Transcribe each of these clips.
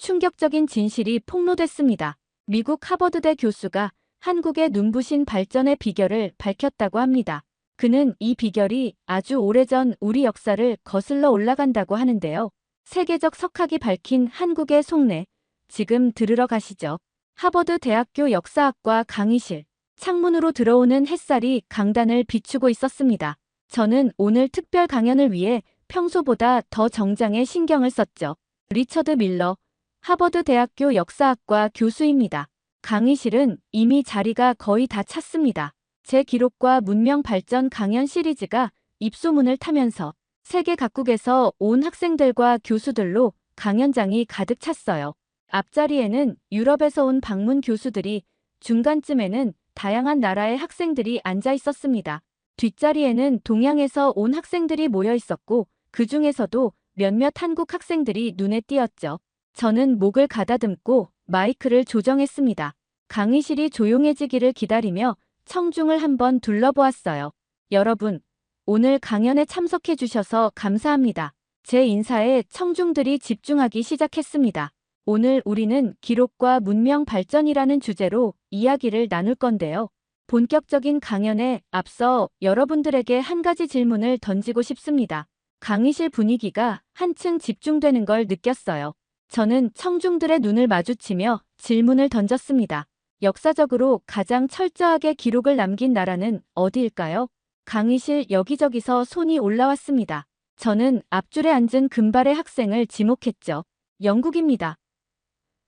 충격적인 진실이 폭로됐습니다. 미국 하버드대 교수가 한국의 눈부신 발전의 비결을 밝혔다고 합니다. 그는 이 비결이 아주 오래전 우리 역사를 거슬러 올라간다고 하는데요. 세계적 석학이 밝힌 한국의 속내, 지금 들으러 가시죠. 하버드 대학교 역사학과 강의실. 창문으로 들어오는 햇살이 강단을 비추고 있었습니다. 저는 오늘 특별 강연을 위해 평소보다 더 정장에 신경을 썼죠. 리처드 밀러, 하버드 대학교 역사학과 교수입니다. 강의실은 이미 자리가 거의 다 찼습니다. 제 기록과 문명 발전 강연 시리즈가 입소문을 타면서 세계 각국에서 온 학생들과 교수들로 강연장이 가득 찼어요. 앞자리에는 유럽에서 온 방문 교수들이, 중간쯤에는 다양한 나라의 학생들이 앉아 있었습니다. 뒷자리에는 동양에서 온 학생들이 모여 있었고 그 중에서도 몇몇 한국 학생들이 눈에 띄었죠. 저는 목을 가다듬고 마이크를 조정했습니다. 강의실이 조용해지기를 기다리며 청중을 한번 둘러보았어요. 여러분, 오늘 강연에 참석해 주셔서 감사합니다. 제 인사에 청중들이 집중하기 시작했습니다. 오늘 우리는 기록과 문명 발전이라는 주제로 이야기를 나눌 건데요. 본격적인 강연에 앞서 여러분들에게 한 가지 질문을 던지고 싶습니다. 강의실 분위기가 한층 집중되는 걸 느꼈어요. 저는 청중들의 눈을 마주치며 질문을 던졌습니다. 역사적으로 가장 철저하게 기록을 남긴 나라는 어디일까요? 강의실 여기저기서 손이 올라왔습니다. 저는 앞줄에 앉은 금발의 학생을 지목했죠. 영국입니다.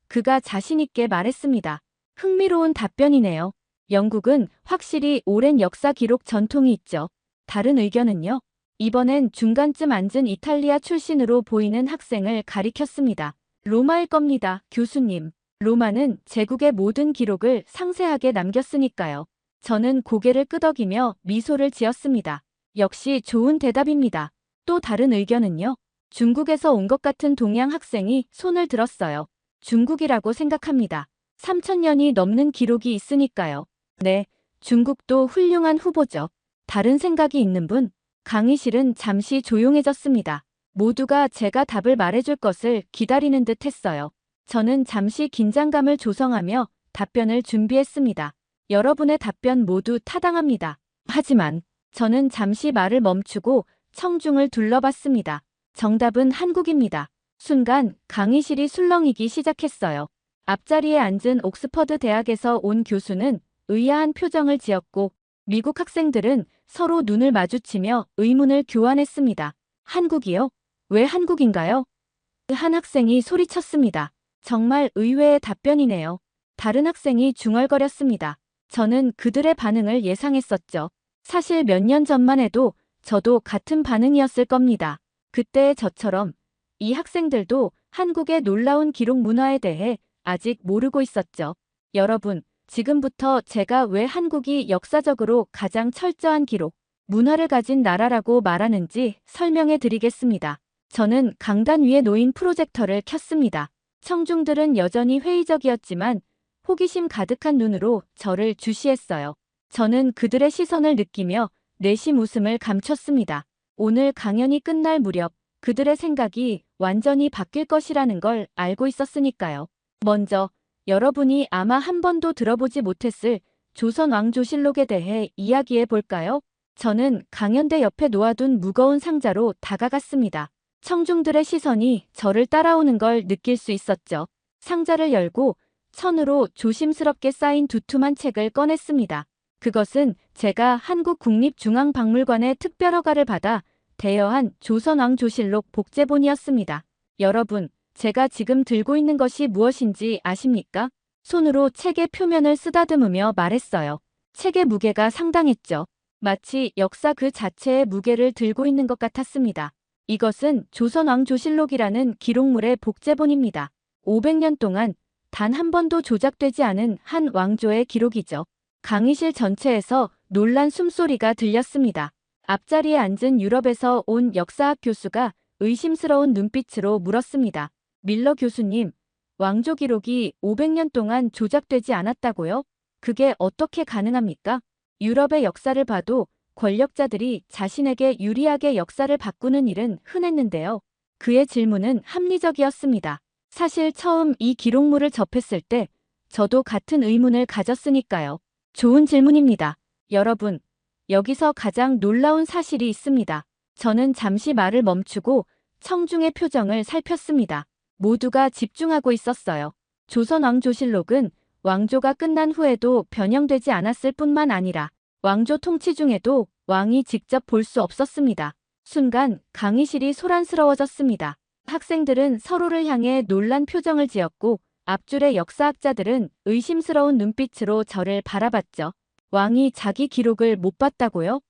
그가 자신있게 말했습니다. 흥미로운 답변이네요. 영국은 확실히 오랜 역사 기록 전통이 있죠. 다른 의견은요? 이번엔 중간쯤 앉은 이탈리아 출신으로 보이는 학생을 가리켰습니다. 로마일 겁니다, 교수님. 로마는 제국의 모든 기록을 상세하게 남겼으니까요. 저는 고개를 끄덕이며 미소를 지었습니다. 역시 좋은 대답입니다. 또 다른 의견은요? 중국에서 온 것 같은 동양 학생이 손을 들었어요. 중국이라고 생각합니다. 3000년이 넘는 기록이 있으니까요. 네, 중국도 훌륭한 후보죠. 다른 생각이 있는 분? 강의실은 잠시 조용해졌습니다. 모두가 제가 답을 말해줄 것을 기다리는 듯 했어요. 저는 잠시 긴장감을 조성하며 답변을 준비했습니다. 여러분의 답변 모두 타당합니다. 하지만 저는 잠시 말을 멈추고 청중을 둘러봤습니다. 정답은 한국입니다. 순간 강의실이 술렁이기 시작했어요. 앞자리에 앉은 옥스퍼드 대학에서 온 교수는 의아한 표정을 지었고 미국 학생들은 서로 눈을 마주치며 의문을 교환했습니다. 한국이요? 왜 한국인가요? 한 학생이 소리쳤습니다. 정말 의외의 답변이네요. 다른 학생이 중얼거렸습니다. 저는 그들의 반응을 예상했었죠. 사실 몇 년 전만 해도 저도 같은 반응이었을 겁니다. 그때의 저처럼 이 학생들도 한국의 놀라운 기록 문화에 대해 아직 모르고 있었죠. 여러분, 지금부터 제가 왜 한국이 역사적으로 가장 철저한 기록, 문화를 가진 나라라고 말하는지 설명해 드리겠습니다. 저는 강단 위에 놓인 프로젝터를 켰습니다. 청중들은 여전히 회의적이었지만 호기심 가득한 눈으로 저를 주시했어요. 저는 그들의 시선을 느끼며 내심 웃음을 감췄습니다. 오늘 강연이 끝날 무렵 그들의 생각이 완전히 바뀔 것이라는 걸 알고 있었으니까요. 먼저 여러분이 아마 한 번도 들어보지 못했을 조선 왕조실록에 대해 이야기해 볼까요? 저는 강연대 옆에 놓아둔 무거운 상자로 다가갔습니다. 청중들의 시선이 저를 따라오는 걸 느낄 수 있었죠. 상자를 열고 천으로 조심스럽게 쌓인 두툼한 책을 꺼냈습니다. 그것은 제가 한국국립중앙박물관의 특별 허가를 받아 대여한 조선왕조실록 복제본이었습니다. 여러분, 제가 지금 들고 있는 것이 무엇인지 아십니까? 손으로 책의 표면을 쓰다듬으며 말했어요. 책의 무게가 상당했죠. 마치 역사 그 자체의 무게를 들고 있는 것 같았습니다. 이것은 조선왕조실록이라는 기록물의 복제본입니다. 500년 동안 단 한 번도 조작되지 않은 한 왕조의 기록이죠. 강의실 전체에서 놀란 숨소리가 들렸습니다. 앞자리에 앉은 유럽에서 온 역사학 교수가 의심스러운 눈빛으로 물었습니다. 밀러 교수님, 왕조 기록이 500년 동안 조작되지 않았다고요? 그게 어떻게 가능합니까? 유럽의 역사를 봐도 권력자들이 자신에게 유리하게 역사를 바꾸는 일은 흔했는데요. 그의 질문은 합리적이었습니다. 사실 처음 이 기록물을 접했을 때 저도 같은 의문을 가졌으니까요. 좋은 질문입니다. 여러분, 여기서 가장 놀라운 사실이 있습니다. 저는 잠시 말을 멈추고 청중의 표정을 살폈습니다. 모두가 집중하고 있었어요. 조선왕조실록은 왕조가 끝난 후에도 변형되지 않았을 뿐만 아니라 왕조 통치 중에도 왕이 직접 볼 수 없었습니다. 순간 강의실이 소란스러워졌습니다. 학생들은 서로를 향해 놀란 표정을 지었고 앞줄의 역사학자들은 의심스러운 눈빛으로 저를 바라봤죠. 왕이 자기 기록을 못 봤다고요?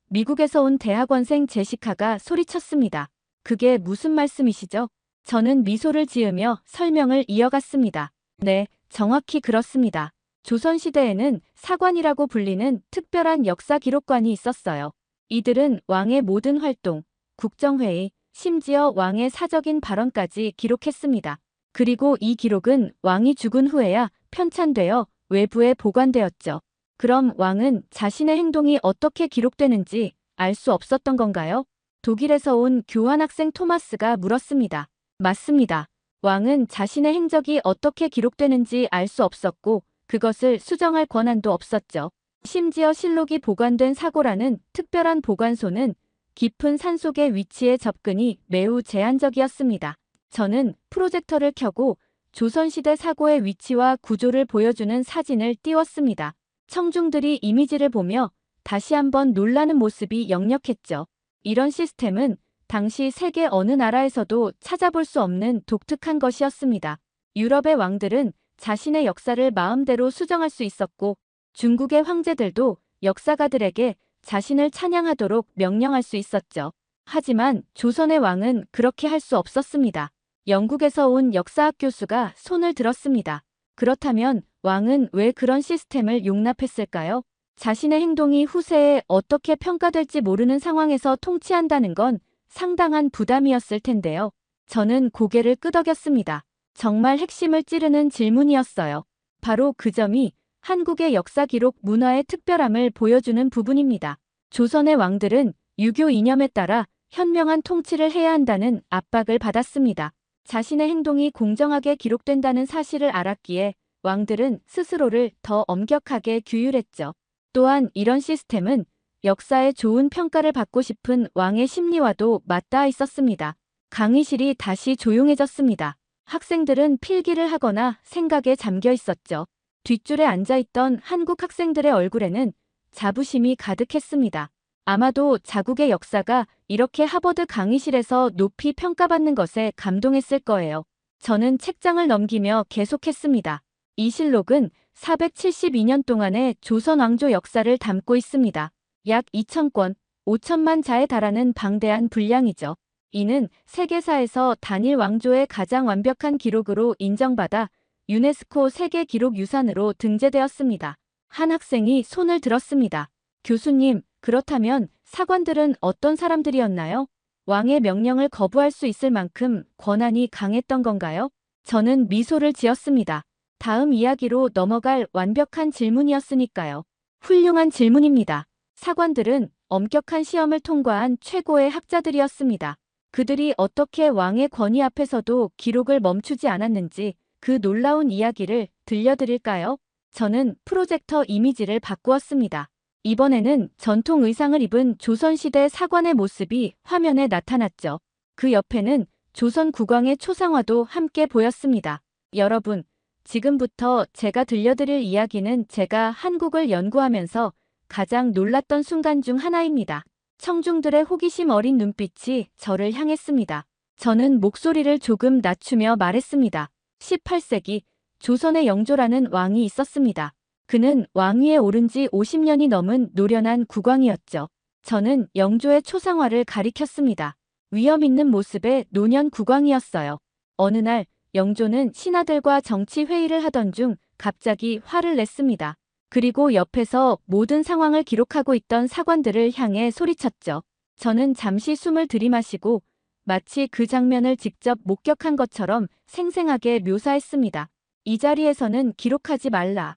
미국에서 온 대학원생 제시카가 소리쳤습니다. 그게 무슨 말씀이시죠? 저는 미소를 지으며 설명을 이어갔습니다. 네, 정확히 그렇습니다. 조선시대에는 사관이라고 불리는 특별한 역사 기록관이 있었어요. 이들은 왕의 모든 활동, 국정회의, 심지어 왕의 사적인 발언까지 기록했습니다. 그리고 이 기록은 왕이 죽은 후에야 편찬되어 외부에 보관되었죠. 그럼 왕은 자신의 행동이 어떻게 기록되는지 알 수 없었던 건가요? 독일에서 온 교환학생 토마스가 물었습니다. 맞습니다. 왕은 자신의 행적이 어떻게 기록되는지 알 수 없었고 그것을 수정할 권한도 없었죠. 심지어 실록이 보관된 사고라는 특별한 보관소는 깊은 산속에 위치해 접근이 매우 제한적이었습니다. 저는 프로젝터를 켜고 조선시대 사고의 위치와 구조를 보여주는 사진을 띄웠습니다. 청중들이 이미지를 보며 다시 한번 놀라는 모습이 역력했죠. 이런 시스템은 당시 세계 어느 나라에서도 찾아볼 수 없는 독특한 것이었습니다. 유럽의 왕들은 자신의 역사를 마음대로 수정할 수 있었고 중국의 황제들도 역사가들에게 자신을 찬양하도록 명령할 수 있었죠. 하지만 조선의 왕은 그렇게 할 수 없었습니다. 영국에서 온 역사학 교수가 손을 들었습니다. 그렇다면 왕은 왜 그런 시스템을 용납했을까요? 자신의 행동이 후세에 어떻게 평가될지 모르는 상황에서 통치한다는 건 상당한 부담이었을 텐데요. 저는 고개를 끄덕였습니다. 정말 핵심을 찌르는 질문이었어요. 바로 그 점이 한국의 역사 기록 문화의 특별함을 보여주는 부분입니다. 조선의 왕들은 유교 이념에 따라 현명한 통치를 해야 한다는 압박을 받았습니다. 자신의 행동이 공정하게 기록된다는 사실을 알았기에 왕들은 스스로를 더 엄격하게 규율했죠. 또한 이런 시스템은 역사에 좋은 평가를 받고 싶은 왕의 심리와도 맞닿아 있었습니다. 강의실이 다시 조용해졌습니다. 학생들은 필기를 하거나 생각에 잠겨 있었죠. 뒷줄에 앉아있던 한국 학생들의 얼굴에는 자부심이 가득했습니다. 아마도 자국의 역사가 이렇게 하버드 강의실에서 높이 평가받는 것에 감동했을 거예요. 저는 책장을 넘기며 계속했습니다. 이 실록은 472년 동안의 조선 왕조 역사를 담고 있습니다. 약 2,000권, 5천만 자에 달하는 방대한 분량이죠. 이는 세계사에서 단일 왕조의 가장 완벽한 기록으로 인정받아 유네스코 세계기록유산으로 등재되었습니다. 한 학생이 손을 들었습니다. 교수님, 그렇다면 사관들은 어떤 사람들이었나요? 왕의 명령을 거부할 수 있을 만큼 권한이 강했던 건가요? 저는 미소를 지었습니다. 다음 이야기로 넘어갈 완벽한 질문이었으니까요. 훌륭한 질문입니다. 사관들은 엄격한 시험을 통과한 최고의 학자들이었습니다. 그들이 어떻게 왕의 권위 앞에서도 기록을 멈추지 않았는지 그 놀라운 이야기를 들려드릴까요? 저는 프로젝터 이미지를 바꾸었습니다. 이번에는 전통 의상을 입은 조선시대 사관의 모습이 화면에 나타났죠. 그 옆에는 조선 국왕의 초상화도 함께 보였습니다. 여러분, 지금부터 제가 들려드릴 이야기는 제가 한국을 연구하면서 가장 놀랐던 순간 중 하나입니다. 청중들의 호기심 어린 눈빛이 저를 향했습니다. 저는 목소리를 조금 낮추며 말했습니다. 18세기 조선의 영조라는 왕이 있었습니다. 그는 왕위에 오른 지 50년이 넘은 노련한 국왕이었죠. 저는 영조의 초상화를 가리켰습니다. 위험 있는 모습의 노년 국왕이었어요. 어느 날 영조는 신하들과 정치 회의를 하던 중 갑자기 화를 냈습니다. 그리고 옆에서 모든 상황을 기록하고 있던 사관들을 향해 소리쳤죠. 저는 잠시 숨을 들이마시고 마치 그 장면을 직접 목격한 것처럼 생생하게 묘사했습니다. 이 자리에서는 기록하지 말라.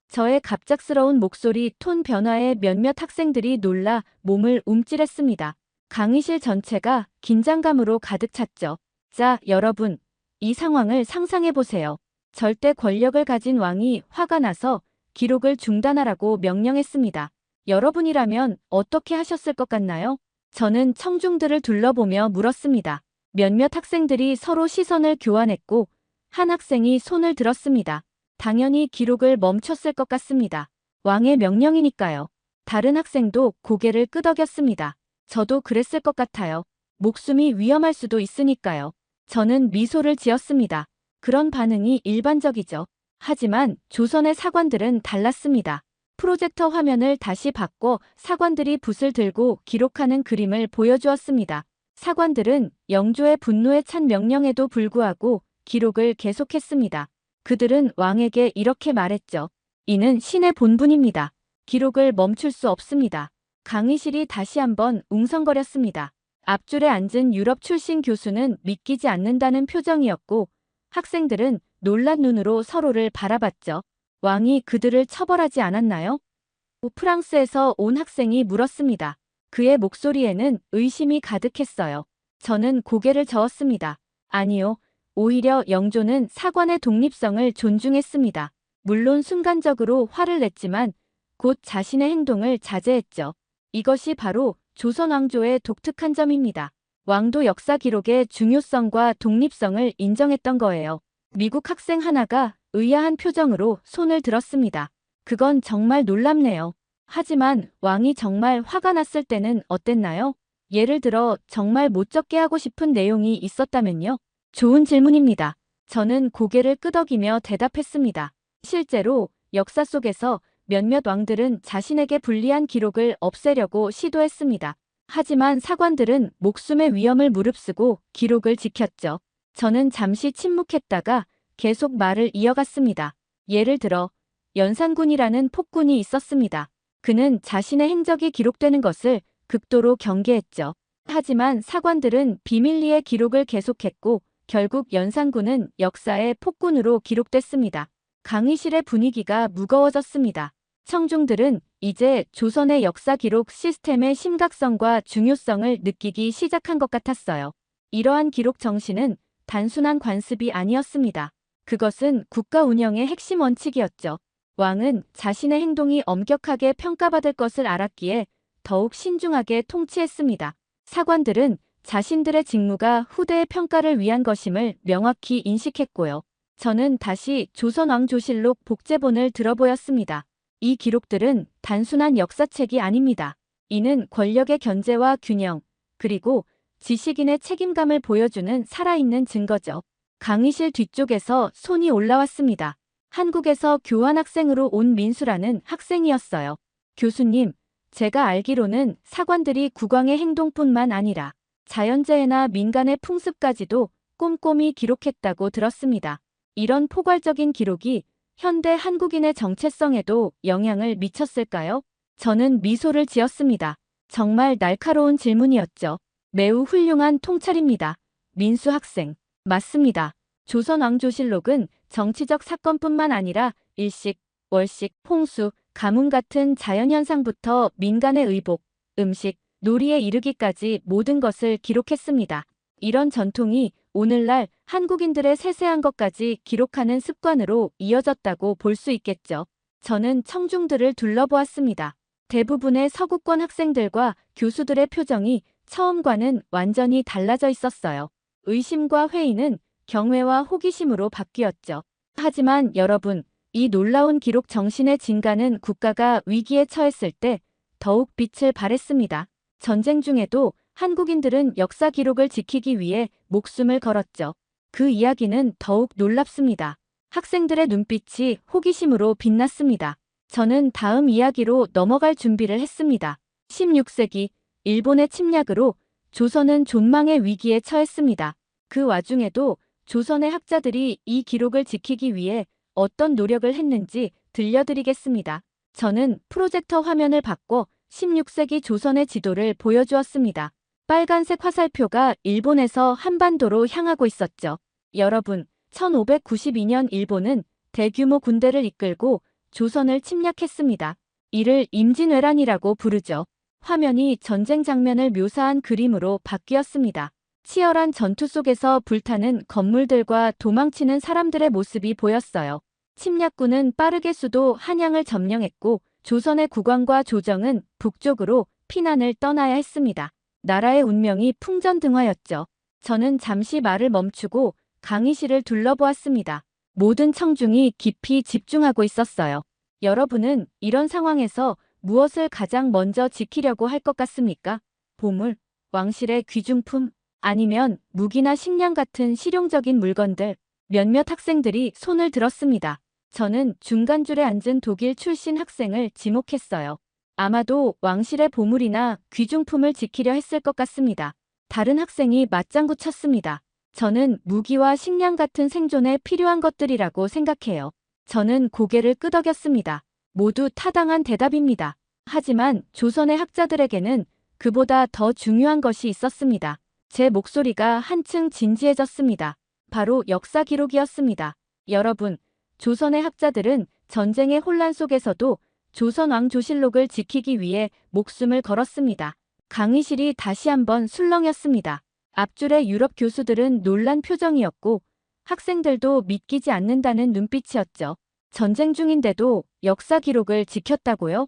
저의 갑작스러운 목소리 톤 변화에 몇몇 학생들이 놀라 몸을 움찔했습니다. 강의실 전체가 긴장감으로 가득 찼죠. 자, 여러분. 이 상황을 상상해 보세요. 절대 권력을 가진 왕이 화가 나서 기록을 중단하라고 명령했습니다. 여러분이라면 어떻게 하셨을 것 같나요? 저는 청중들을 둘러보며 물었습니다. 몇몇 학생들이 서로 시선을 교환했고 한 학생이 손을 들었습니다. 당연히 기록을 멈췄을 것 같습니다. 왕의 명령이니까요. 다른 학생도 고개를 끄덕였습니다. 저도 그랬을 것 같아요. 목숨이 위험할 수도 있으니까요. 저는 미소를 지었습니다. 그런 반응이 일반적이죠. 하지만 조선의 사관들은 달랐습니다. 프로젝터 화면을 다시 바꿔 사관들이 붓을 들고 기록하는 그림을 보여주었습니다. 사관들은 영조의 분노에 찬 명령에도 불구하고 기록을 계속했습니다. 그들은 왕에게 이렇게 말했죠. 이는 신의 본분입니다. 기록을 멈출 수 없습니다. 강의실이 다시 한번 웅성거렸습니다. 앞줄에 앉은 유럽 출신 교수는 믿기지 않는다는 표정이었고 학생들은 놀란 눈으로 서로를 바라봤죠. 왕이 그들을 처벌하지 않았나요? 프랑스에서 온 학생이 물었습니다. 그의 목소리에는 의심이 가득했어요. 저는 고개를 저었습니다. 아니요. 오히려 영조는 사관의 독립성을 존중했습니다. 물론 순간적으로 화를 냈지만 곧 자신의 행동을 자제했죠. 이것이 바로 조선 왕조의 독특한 점입니다. 왕도 역사 기록의 중요성과 독립성을 인정했던 거예요. 미국 학생 하나가 의아한 표정으로 손을 들었습니다. 그건 정말 놀랍네요. 하지만 왕이 정말 화가 났을 때는 어땠나요? 예를 들어 정말 못 적게 하고 싶은 내용이 있었다면요? 좋은 질문입니다. 저는 고개를 끄덕이며 대답했습니다. 실제로 역사 속에서 몇몇 왕들은 자신에게 불리한 기록을 없애려고 시도했습니다. 하지만 사관들은 목숨의 위험을 무릅쓰고 기록을 지켰죠. 저는 잠시 침묵했다가 계속 말을 이어갔습니다. 예를 들어 연산군이라는 폭군이 있었습니다. 그는 자신의 행적이 기록되는 것을 극도로 경계했죠. 하지만 사관들은 비밀리에 기록을 계속했고 결국 연산군은 역사의 폭군으로 기록됐습니다. 강의실의 분위기가 무거워졌습니다. 청중들은 이제 조선의 역사 기록 시스템의 심각성과 중요성을 느끼기 시작한 것 같았어요. 이러한 기록 정신은 단순한 관습이 아니었습니다. 그것은 국가 운영의 핵심 원칙이었죠. 왕은 자신의 행동이 엄격하게 평가받을 것을 알았기에 더욱 신중하게 통치했습니다. 사관들은 자신들의 직무가 후대의 평가를 위한 것임을 명확히 인식했고요. 저는 다시 조선왕조실록 복제본을 들어보였습니다. 이 기록들은 단순한 역사책이 아닙니다. 이는 권력의 견제와 균형, 그리고 지식인의 책임감을 보여주는 살아있는 증거죠. 강의실 뒤쪽에서 손이 올라왔습니다. 한국에서 교환학생으로 온 민수라는 학생이었어요. 교수님, 제가 알기로는 사관들이 국왕의 행동뿐만 아니라 자연재해나 민간의 풍습까지도 꼼꼼히 기록했다고 들었습니다. 이런 포괄적인 기록이 현대 한국인의 정체성에도 영향을 미쳤을까요? 저는 미소를 지었습니다. 정말 날카로운 질문이었죠. 매우 훌륭한 통찰입니다. 민수 학생. 맞습니다. 조선왕조실록은 정치적 사건뿐만 아니라 일식, 월식, 홍수, 가뭄 같은 자연현상부터 민간의 의복, 음식, 놀이에 이르기까지 모든 것을 기록했습니다. 이런 전통이 오늘날 한국인들의 세세한 것까지 기록하는 습관으로 이어졌다고 볼 수 있겠죠. 저는 청중들을 둘러보았습니다. 대부분의 서구권 학생들과 교수들의 표정이 처음과는 완전히 달라져 있었어요. 의심과 회의는 경외와 호기심으로 바뀌었죠. 하지만 여러분, 이 놀라운 기록 정신의 진가는 국가가 위기에 처했을 때 더욱 빛을 발했습니다. 전쟁 중에도 한국인들은 역사 기록을 지키기 위해 목숨을 걸었죠. 그 이야기는 더욱 놀랍습니다. 학생들의 눈빛이 호기심으로 빛났습니다. 저는 다음 이야기로 넘어갈 준비를 했습니다. 16세기 일본의 침략으로 조선은 존망의 위기에 처했습니다. 그 와중에도 조선의 학자들이 이 기록을 지키기 위해 어떤 노력을 했는지 들려드리겠습니다. 저는 프로젝터 화면을 바꿔 16세기 조선의 지도를 보여주었습니다. 빨간색 화살표가 일본에서 한반도로 향하고 있었죠. 여러분, 1592년 일본은 대규모 군대를 이끌고 조선을 침략했습니다. 이를 임진왜란이라고 부르죠. 화면이 전쟁 장면을 묘사한 그림으로 바뀌었습니다. 치열한 전투 속에서 불타는 건물들과 도망치는 사람들의 모습이 보였어요. 침략군은 빠르게 수도 한양을 점령했고 조선의 국왕과 조정은 북쪽으로 피난을 떠나야 했습니다. 나라의 운명이 풍전등화였죠. 저는 잠시 말을 멈추고 강의실을 둘러보았습니다. 모든 청중이 깊이 집중하고 있었어요. 여러분은 이런 상황에서 무엇을 가장 먼저 지키려고 할 것 같습니까? 보물, 왕실의 귀중품, 아니면 무기나 식량 같은 실용적인 물건들. 몇몇 학생들이 손을 들었습니다. 저는 중간줄에 앉은 독일 출신 학생을 지목했어요. 아마도 왕실의 보물이나 귀중품을 지키려 했을 것 같습니다. 다른 학생이 맞장구 쳤습니다. 저는 무기와 식량 같은 생존에 필요한 것들이라고 생각해요. 저는 고개를 끄덕였습니다. 모두 타당한 대답입니다. 하지만 조선의 학자들에게는 그보다 더 중요한 것이 있었습니다. 제 목소리가 한층 진지해졌습니다. 바로 역사 기록이었습니다. 여러분, 조선의 학자들은 전쟁의 혼란 속에서도 조선 왕조실록을 지키기 위해 목숨을 걸었습니다. 강의실이 다시 한번 술렁였습니다. 앞줄의 유럽 교수들은 놀란 표정이었고 학생들도 믿기지 않는다는 눈빛이었죠. 전쟁 중인데도 역사 기록을 지켰다고요?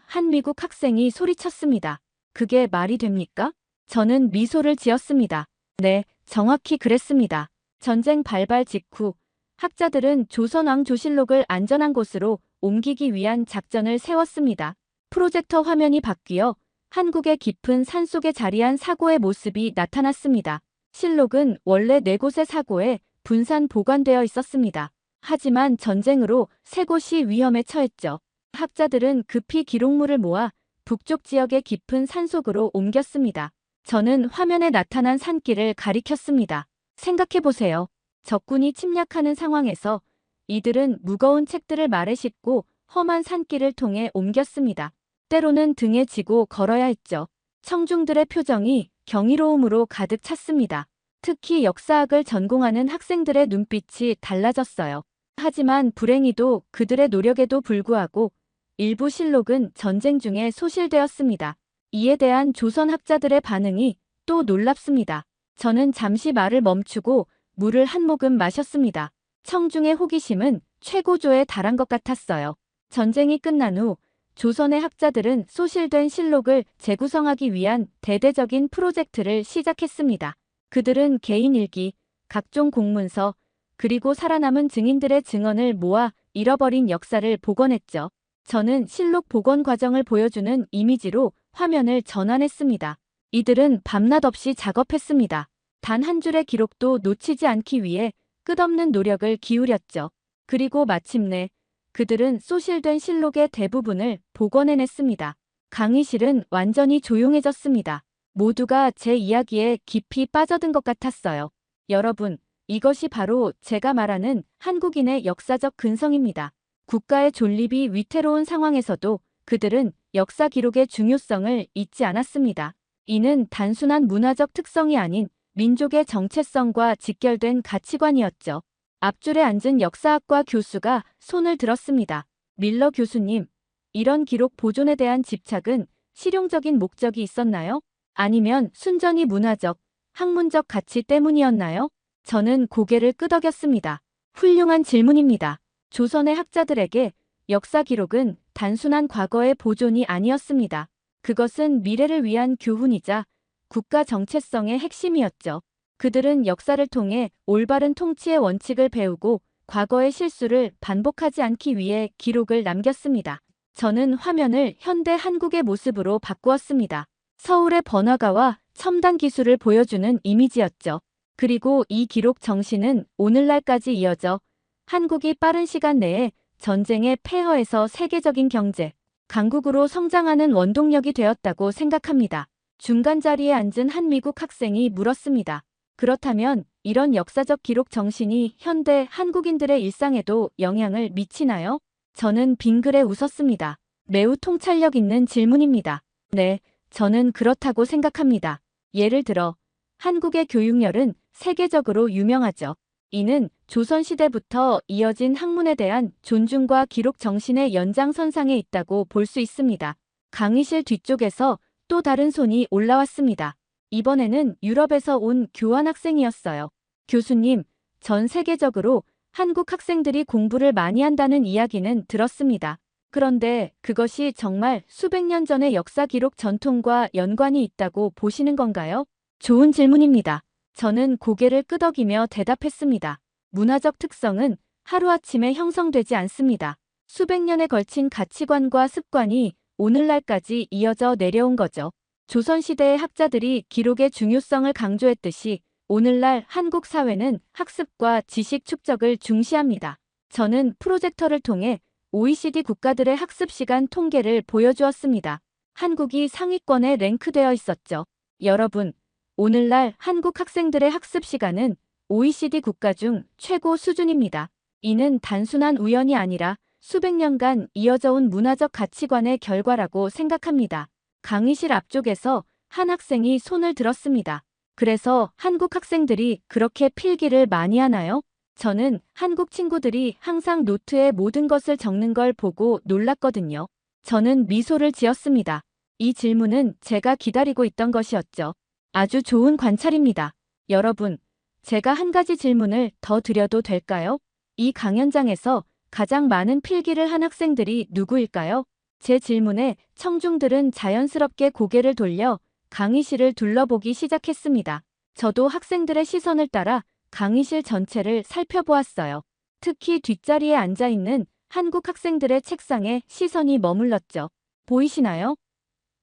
한 미국 학생이 소리쳤습니다. 그게 말이 됩니까? 저는 미소를 지었습니다. 네, 정확히 그랬습니다. 전쟁 발발 직후 학자들은 조선 왕조실록을 안전한 곳으로 옮기기 위한 작전을 세웠습니다. 프로젝터 화면이 바뀌어 한국의 깊은 산속에 자리한 사고의 모습이 나타났습니다. 실록은 원래 4곳의 사고에 분산 보관되어 있었습니다. 하지만 전쟁으로 3곳이 위험에 처했죠. 학자들은 급히 기록물을 모아 북쪽 지역의 깊은 산속으로 옮겼습니다. 저는 화면에 나타난 산길을 가리켰습니다. 생각해보세요. 적군이 침략하는 상황에서 이들은 무거운 책들을 말에 싣고 험한 산길을 통해 옮겼습니다. 때로는 등에 지고 걸어야 했죠. 청중들의 표정이 경이로움으로 가득 찼습니다. 특히 역사학을 전공하는 학생들의 눈빛이 달라졌어요. 하지만 불행히도 그들의 노력에도 불구하고 일부 실록은 전쟁 중에 소실되었습니다. 이에 대한 조선 학자들의 반응이 또 놀랍습니다. 저는 잠시 말을 멈추고 물을 한 모금 마셨습니다. 청중의 호기심은 최고조에 달한 것 같았어요. 전쟁이 끝난 후 조선의 학자들은 소실된 실록을 재구성하기 위한 대대적인 프로젝트를 시작했습니다. 그들은 개인 일기, 각종 공문서, 그리고 살아남은 증인들의 증언을 모아 잃어버린 역사를 복원했죠. 저는 실록 복원 과정을 보여주는 이미지로 화면을 전환했습니다. 이들은 밤낮 없이 작업했습니다. 단 한 줄의 기록도 놓치지 않기 위해 끝없는 노력을 기울였죠. 그리고 마침내 그들은 소실된 실록의 대부분을 복원해냈습니다. 강의실은 완전히 조용해졌습니다. 모두가 제 이야기에 깊이 빠져든 것 같았어요. 여러분, 이것이 바로 제가 말하는 한국인의 역사적 근성입니다. 국가의 존립이 위태로운 상황에서도 그들은 역사 기록의 중요성을 잊지 않았습니다. 이는 단순한 문화적 특성이 아닌 민족의 정체성과 직결된 가치관이었죠. 앞줄에 앉은 역사학과 교수가 손을 들었습니다. 밀러 교수님, 이런 기록 보존에 대한 집착은 실용적인 목적이 있었나요? 아니면 순전히 문화적, 학문적 가치 때문이었나요? 저는 고개를 끄덕였습니다. 훌륭한 질문입니다. 조선의 학자들에게 역사 기록은 단순한 과거의 보존이 아니었습니다. 그것은 미래를 위한 교훈이자 국가 정체성의 핵심이었죠. 그들은 역사를 통해 올바른 통치의 원칙을 배우고 과거의 실수를 반복하지 않기 위해 기록을 남겼습니다. 저는 화면을 현대 한국의 모습으로 바꾸었습니다. 서울의 번화가와 첨단 기술을 보여주는 이미지였죠. 그리고 이 기록 정신은 오늘날까지 이어져 한국이 빠른 시간 내에 전쟁의 폐허에서 세계적인 경제, 강국으로 성장하는 원동력이 되었다고 생각합니다. 중간 자리에 앉은 한 미국 학생이 물었습니다. 그렇다면 이런 역사적 기록 정신이 현대 한국인들의 일상에도 영향을 미치나요? 저는 빙그레 웃었습니다. 매우 통찰력 있는 질문입니다. 네, 저는 그렇다고 생각합니다. 예를 들어 한국의 교육열은 세계적으로 유명하죠. 이는 조선시대부터 이어진 학문에 대한 존중과 기록 정신의 연장선상에 있다고 볼 수 있습니다. 강의실 뒤쪽에서 또 다른 손이 올라왔습니다. 이번에는 유럽에서 온 교환학생이었어요. 교수님, 전 세계적으로 한국 학생들이 공부를 많이 한다는 이야기는 들었습니다. 그런데 그것이 정말 수백 년 전의 역사 기록 전통과 연관이 있다고 보시는 건가요? 좋은 질문입니다. 저는 고개를 끄덕이며 대답했습니다. 문화적 특성은 하루아침에 형성되지 않습니다. 수백 년에 걸친 가치관과 습관이 오늘날까지 이어져 내려온 거죠. 조선시대의 학자들이 기록의 중요성을 강조했듯이 오늘날 한국 사회는 학습과 지식 축적을 중시합니다. 저는 프로젝터를 통해 OECD 국가들의 학습 시간 통계를 보여주었습니다. 한국이 상위권에 랭크되어 있었죠. 여러분, 오늘날 한국 학생들의 학습 시간은 OECD 국가 중 최고 수준입니다. 이는 단순한 우연이 아니라 수백 년간 이어져 온 문화적 가치관의 결과라고 생각합니다. 강의실 앞쪽에서 한 학생이 손을 들었습니다. 그래서 한국 학생들이 그렇게 필기를 많이 하나요? 저는 한국 친구들이 항상 노트에 모든 것을 적는 걸 보고 놀랐거든요. 저는 미소를 지었습니다. 이 질문은 제가 기다리고 있던 것이었죠. 아주 좋은 관찰입니다. 여러분, 제가 한 가지 질문을 더 드려도 될까요? 이 강연장에서 가장 많은 필기를 한 학생들이 누구일까요? 제 질문에 청중들은 자연스럽게 고개를 돌려 강의실을 둘러보기 시작했습니다. 저도 학생들의 시선을 따라 강의실 전체를 살펴보았어요. 특히 뒷자리에 앉아 있는 한국 학생들의 책상에 시선이 머물렀죠. 보이시나요?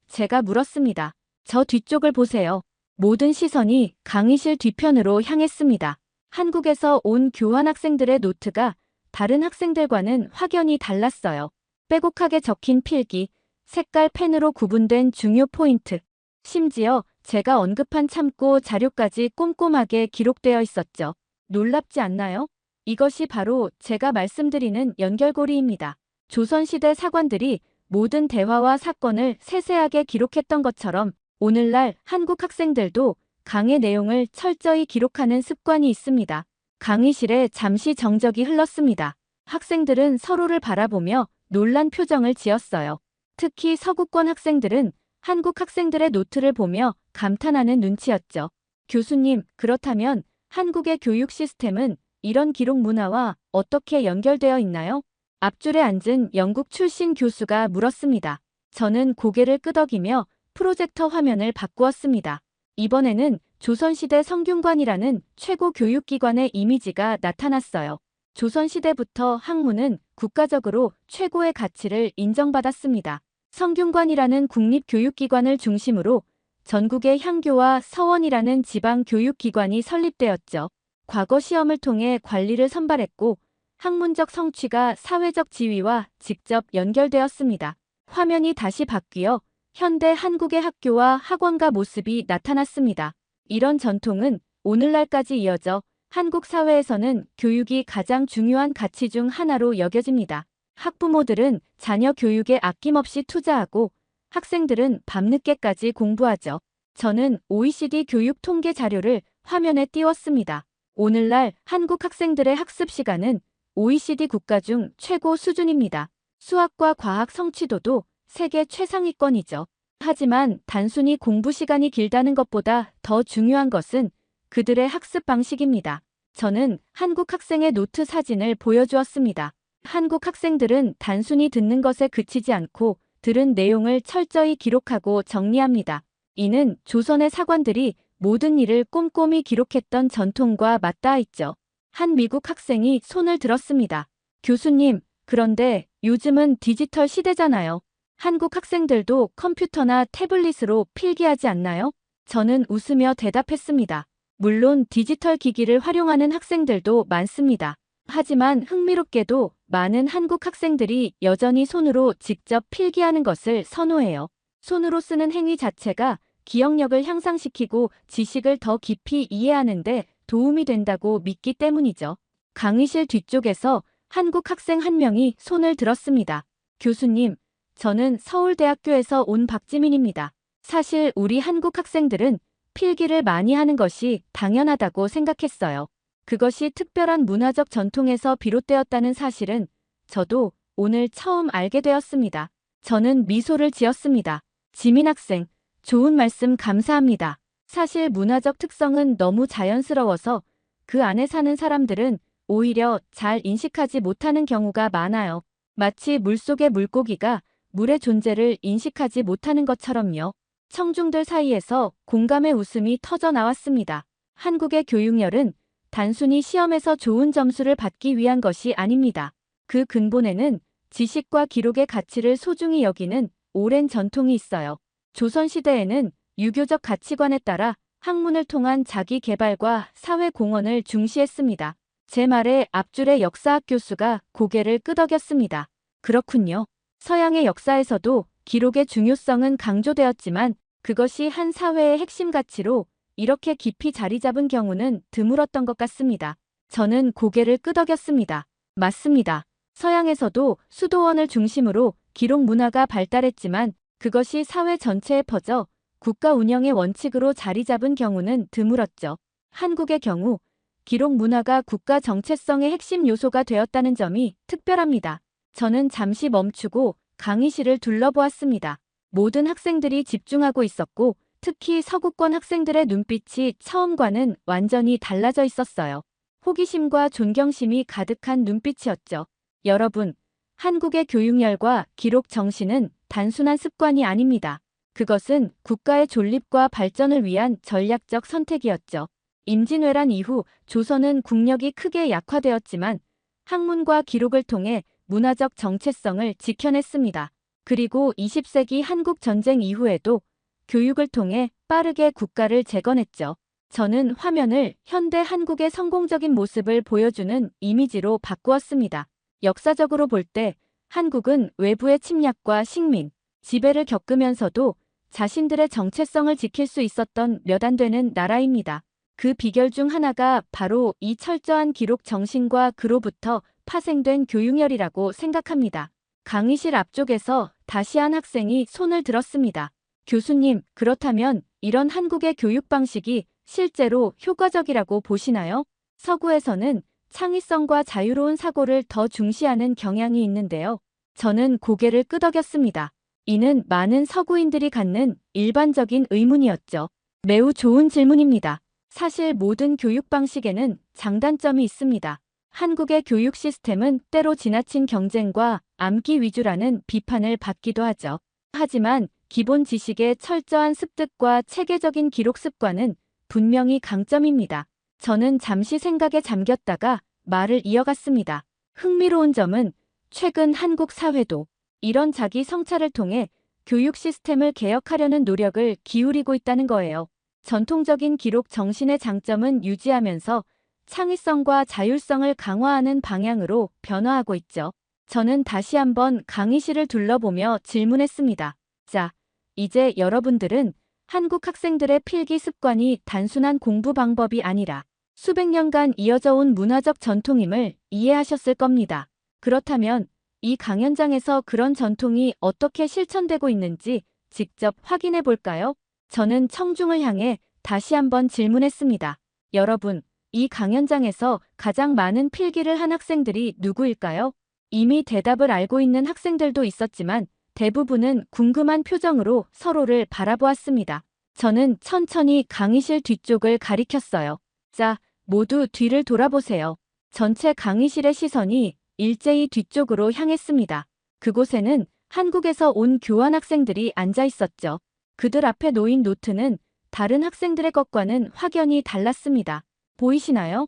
제가 물었습니다. 저 뒤쪽을 보세요. 모든 시선이 강의실 뒤편으로 향했습니다. 한국에서 온 교환학생들의 노트가 다른 학생들과는 확연히 달랐어요. 빼곡하게 적힌 필기, 색깔 펜으로 구분된 중요 포인트, 심지어 제가 언급한 참고 자료까지 꼼꼼하게 기록되어 있었죠. 놀랍지 않나요? 이것이 바로 제가 말씀드리는 연결고리입니다. 조선시대 사관들이 모든 대화와 사건을 세세하게 기록했던 것처럼 오늘날 한국 학생들도 강의 내용을 철저히 기록하는 습관이 있습니다. 강의실에 잠시 정적이 흘렀습니다. 학생들은 서로를 바라보며 놀란 표정을 지었어요. 특히 서구권 학생들은 한국 학생들의 노트를 보며 감탄하는 눈치였죠. 교수님, 그렇다면 한국의 교육 시스템은 이런 기록 문화와 어떻게 연결되어 있나요? 앞줄에 앉은 영국 출신 교수가 물었습니다. 저는 고개를 끄덕이며 프로젝터 화면을 바꾸었습니다. 이번에는 조선시대 성균관이라는 최고 교육기관의 이미지가 나타났어요. 조선시대부터 학문은 국가적으로 최고의 가치를 인정받았습니다. 성균관이라는 국립교육기관을 중심으로 전국의 향교와 서원이라는 지방교육기관이 설립되었죠. 과거 시험을 통해 관리를 선발했고 학문적 성취가 사회적 지위와 직접 연결되었습니다. 화면이 다시 바뀌어 현대 한국의 학교와 학원가 모습이 나타났습니다. 이런 전통은 오늘날까지 이어져 한국 사회에서는 교육이 가장 중요한 가치 중 하나로 여겨집니다. 학부모들은 자녀 교육에 아낌없이 투자하고 학생들은 밤늦게까지 공부하죠. 저는 OECD 교육 통계 자료를 화면에 띄웠습니다. 오늘날 한국 학생들의 학습 시간은 OECD 국가 중 최고 수준입니다. 수학과 과학 성취도도 세계 최상위권이죠. 하지만 단순히 공부 시간이 길다는 것보다 더 중요한 것은 그들의 학습 방식입니다. 저는 한국 학생의 노트 사진을 보여주었습니다. 한국 학생들은 단순히 듣는 것에 그치지 않고 들은 내용을 철저히 기록하고 정리합니다. 이는 조선의 사관들이 모든 일을 꼼꼼히 기록했던 전통과 맞닿아 있죠. 한 미국 학생이 손을 들었습니다. 교수님, 그런데 요즘은 디지털 시대잖아요. 한국 학생들도 컴퓨터나 태블릿으로 필기하지 않나요? 저는 웃으며 대답했습니다. 물론 디지털 기기를 활용하는 학생들도 많습니다. 하지만 흥미롭게도 많은 한국 학생들이 여전히 손으로 직접 필기하는 것을 선호해요. 손으로 쓰는 행위 자체가 기억력을 향상시키고 지식을 더 깊이 이해하는 데 도움이 된다고 믿기 때문이죠. 강의실 뒤쪽에서 한국 학생 한 명이 손을 들었습니다. 교수님, 저는 서울대학교에서 온 박지민입니다. 사실 우리 한국 학생들은 필기를 많이 하는 것이 당연하다고 생각했어요. 그것이 특별한 문화적 전통에서 비롯되었다는 사실은 저도 오늘 처음 알게 되었습니다. 저는 미소를 지었습니다. 지민 학생, 좋은 말씀 감사합니다. 사실 문화적 특성은 너무 자연스러워서 그 안에 사는 사람들은 오히려 잘 인식하지 못하는 경우가 많아요. 마치 물속의 물고기가 물의 존재를 인식하지 못하는 것처럼요. 청중들 사이에서 공감의 웃음이 터져 나왔습니다. 한국의 교육열은 단순히 시험에서 좋은 점수를 받기 위한 것이 아닙니다. 그 근본에는 지식과 기록의 가치를 소중히 여기는 오랜 전통이 있어요. 조선시대에는 유교적 가치관에 따라 학문을 통한 자기 개발과 사회 공헌을 중시했습니다. 제 말에 앞줄의 역사학 교수가 고개를 끄덕였습니다. 그렇군요. 서양의 역사에서도 기록의 중요성은 강조되었지만 그것이 한 사회의 핵심 가치로 이렇게 깊이 자리 잡은 경우는 드물었던 것 같습니다. 저는 고개를 끄덕였습니다. 맞습니다. 서양에서도 수도원을 중심으로 기록 문화가 발달했지만 그것이 사회 전체에 퍼져 국가 운영의 원칙으로 자리 잡은 경우는 드물었죠. 한국의 경우 기록 문화가 국가 정체성의 핵심 요소가 되었다는 점이 특별합니다. 저는 잠시 멈추고 강의실을 둘러보았습니다. 모든 학생들이 집중하고 있었고 특히 서구권 학생들의 눈빛이 처음과는 완전히 달라져 있었어요. 호기심과 존경심이 가득한 눈빛이었죠. 여러분, 한국의 교육열과 기록 정신은 단순한 습관이 아닙니다. 그것은 국가의 존립과 발전을 위한 전략적 선택이었죠. 임진왜란 이후 조선은 국력이 크게 약화되었지만 학문과 기록을 통해 문화적 정체성을 지켜냈습니다. 그리고 20세기 한국 전쟁 이후에도 교육을 통해 빠르게 국가를 재건했죠. 저는 화면을 현대 한국의 성공적인 모습을 보여주는 이미지로 바꾸었습니다. 역사적으로 볼 때 한국은 외부의 침략과 식민, 지배를 겪으면서도 자신들의 정체성을 지킬 수 있었던 몇 안 되는 나라입니다. 그 비결 중 하나가 바로 이 철저한 기록 정신과 그로부터 파생된 교육열이라고 생각합니다. 강의실 앞쪽에서 다시 한 학생이 손을 들었습니다. 교수님, 그렇다면 이런 한국의 교육 방식이 실제로 효과적이라고 보시나요? 서구에서는 창의성과 자유로운 사고를 더 중시하는 경향이 있는데요. 저는 고개를 끄덕였습니다. 이는 많은 서구인들이 갖는 일반적인 의문이었죠. 매우 좋은 질문입니다. 사실 모든 교육 방식에는 장단점이 있습니다. 한국의 교육 시스템은 때로 지나친 경쟁과 암기 위주라는 비판을 받기도 하죠. 하지만 기본 지식의 철저한 습득과 체계적인 기록 습관은 분명히 강점입니다. 저는 잠시 생각에 잠겼다가 말을 이어갔습니다. 흥미로운 점은 최근 한국 사회도 이런 자기 성찰을 통해 교육 시스템을 개혁하려는 노력을 기울이고 있다는 거예요. 전통적인 기록 정신의 장점은 유지하면서 창의성과 자율성을 강화하는 방향으로 변화하고 있죠. 저는 다시 한번 강의실을 둘러보며 질문했습니다. 자, 이제 여러분들은 한국 학생들의 필기 습관이 단순한 공부 방법이 아니라 수백 년간 이어져 온 문화적 전통임을 이해하셨을 겁니다. 그렇다면 이 강연장에서 그런 전통이 어떻게 실천되고 있는지 직접 확인해 볼까요? 저는 청중을 향해 다시 한번 질문했습니다. 여러분, 이 강연장에서 가장 많은 필기를 한 학생들이 누구일까요? 이미 대답을 알고 있는 학생들도 있었지만 대부분은 궁금한 표정으로 서로를 바라보았습니다. 저는 천천히 강의실 뒤쪽을 가리켰어요. 자, 모두 뒤를 돌아보세요. 전체 강의실의 시선이 일제히 뒤쪽으로 향했습니다. 그곳에는 한국에서 온 교환 학생들이 앉아 있었죠. 그들 앞에 놓인 노트는 다른 학생들의 것과는 확연히 달랐습니다. 보이시나요?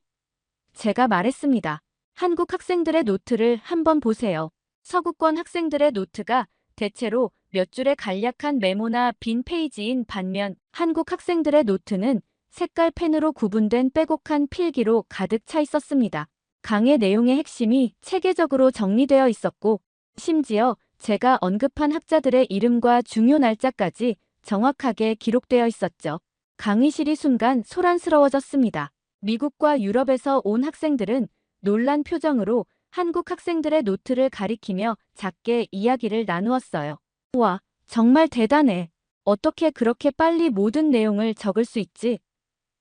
제가 말했습니다. 한국 학생들의 노트를 한번 보세요. 서구권 학생들의 노트가 대체로 몇 줄의 간략한 메모나 빈 페이지인 반면 한국 학생들의 노트는 색깔 펜으로 구분된 빼곡한 필기로 가득 차 있었습니다. 강의 내용의 핵심이 체계적으로 정리되어 있었고 심지어 제가 언급한 학자들의 이름과 중요 날짜까지 정확하게 기록되어 있었죠. 강의실이 순간 소란스러워졌습니다. 미국과 유럽에서 온 학생들은 놀란 표정으로 한국 학생들의 노트를 가리키며 작게 이야기를 나누었어요. 와, 정말 대단해. 어떻게 그렇게 빨리 모든 내용을 적을 수 있지?